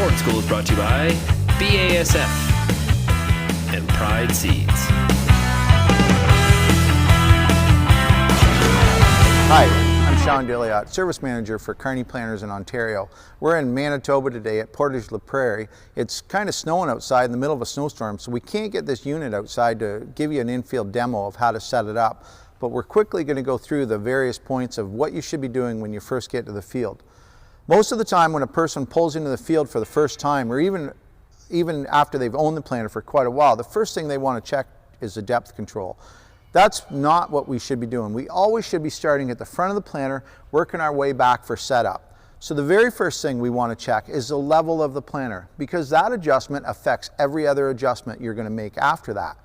Sports School is brought to you by BASF and Pride Seeds. Hi, I'm Sean Dilliot, Service Manager for Kearney Planters in Ontario. We're in Manitoba today at Portage la Prairie. It's kind of snowing outside in the middle of a snowstorm, so we can't get this unit outside to give you an infield demo of how to set it up. But we're quickly going to go through the various points of what you should be doing when you first get to the field. Most of the time when a person pulls into the field for the first time, or even after they've owned the planter for quite a while, the first thing they want to check is the depth control. That's not what we should be doing. We always should be starting at the front of the planter, working our way back for setup. So the very first thing we want to check is the level of the planter, because that adjustment affects every other adjustment you're going to make after that.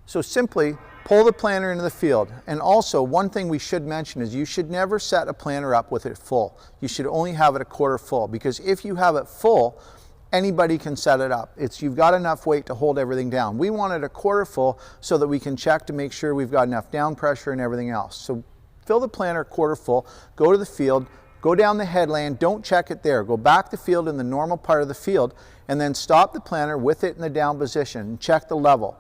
So simply pull the planter into the field. And also, one thing we should mention is you should never set a planter up with it full. You should only have it a quarter full, because if you have it full, anybody can set it up. You've got enough weight to hold everything down. We want it a quarter full so that we can check to make sure we've got enough down pressure and everything else. So fill the planter quarter full, go to the field, go down the headland, don't check it there. Go back the field in the normal part of the field, and then stop the planter with it in the down position and check the level.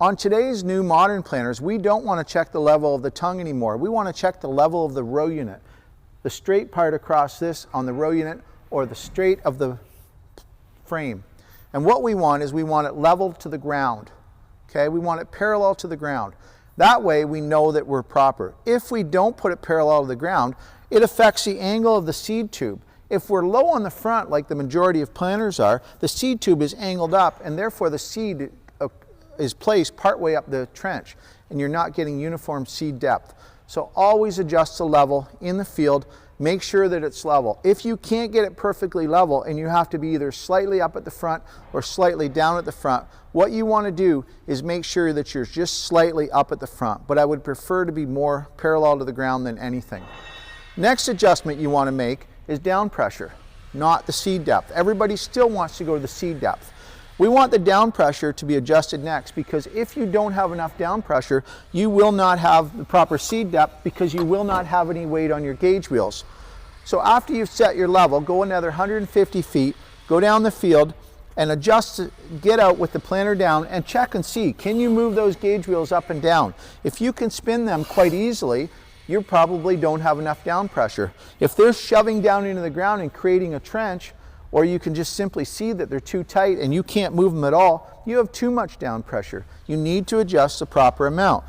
On today's new modern planters, we don't want to check the level of the tongue anymore. We want to check the level of the row unit. The straight part across this on the row unit, or the straight of the frame. And what we want is we want it level to the ground. Okay, we want it parallel to the ground. That way we know that we're proper. If we don't put it parallel to the ground, it affects the angle of the seed tube. If we're low on the front, like the majority of planters are, the seed tube is angled up, and therefore the seed is placed partway up the trench, and you're not getting uniform seed depth. So always adjust the level in the field. Make sure that it's level. If you can't get it perfectly level and you have to be either slightly up at the front or slightly down at the front, what you want to do is make sure that you're just slightly up at the front. But I would prefer to be more parallel to the ground than anything. Next adjustment you want to make is down pressure, not the seed depth. Everybody still wants to go to the seed depth. We want the down pressure to be adjusted next, because if you don't have enough down pressure, you will not have the proper seed depth, because you will not have any weight on your gauge wheels. So after you've set your level, go another 150 feet, go down the field and adjust, get out with the planter down and check and see, can you move those gauge wheels up and down? If you can spin them quite easily, you probably don't have enough down pressure. If they're shoving down into the ground and creating a trench, or you can just simply see that they're too tight and you can't move them at all, you have too much down pressure. You need to adjust the proper amount.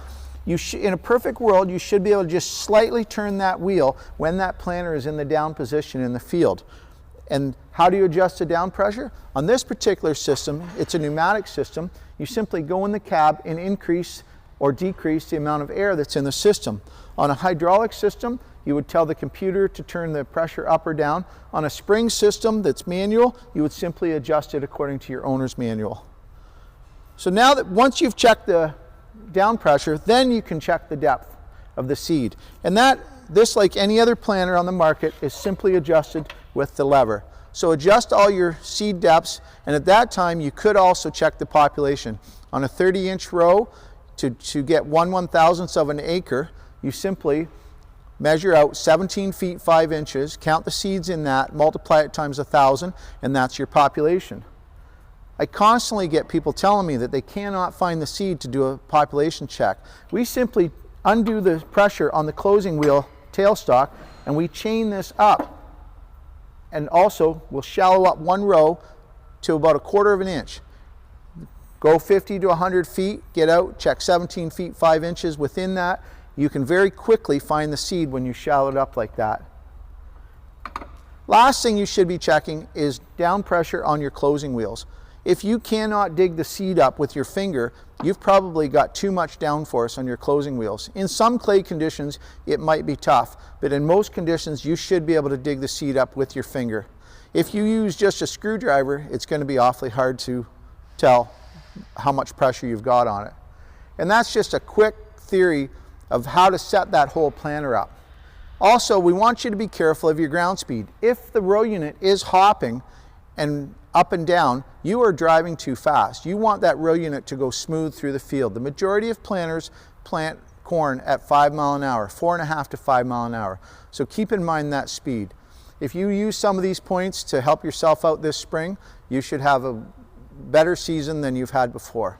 In a perfect world, you should be able to just slightly turn that wheel when that planter is in the down position in the field. And how do you adjust the down pressure? On this particular system, it's a pneumatic system. You simply go in the cab and increase or decrease the amount of air that's in the system. On a hydraulic system, you would tell the computer to turn the pressure up or down. On a spring system that's manual, you would simply adjust it according to your owner's manual. So now that once you've checked the down pressure, then you can check the depth of the seed. And this, like any other planter on the market, is simply adjusted with the lever. So adjust all your seed depths, and at that time you could also check the population. On a 30-inch row, to get 1/1000th of an acre, you simply measure out 17 feet 5 inches, count the seeds in that, multiply it times 1,000, and that's your population. I constantly get people telling me that they cannot find the seed to do a population check. We simply undo the pressure on the closing wheel tailstock, and we chain this up. And also, we'll shallow up one row to about 1/4 inch. Go 50 to 100 feet, get out, check 17 feet 5 inches within that. You can very quickly find the seed when you shallow it up like that. Last thing you should be checking is down pressure on your closing wheels. If you cannot dig the seed up with your finger, you've probably got too much downforce on your closing wheels. In some clay conditions, it might be tough, but in most conditions, you should be able to dig the seed up with your finger. If you use just a screwdriver, it's going to be awfully hard to tell how much pressure you've got on it. And that's just a quick theory of how to set that whole planter up. Also, we want you to be careful of your ground speed. If the row unit is hopping and up and down, you are driving too fast. You want that row unit to go smooth through the field. The majority of planters plant corn at 5 miles an hour, 4.5 to 5 miles an hour. So keep in mind that speed. if you use some of these points to help yourself out this spring, you should have a better season than you've had before.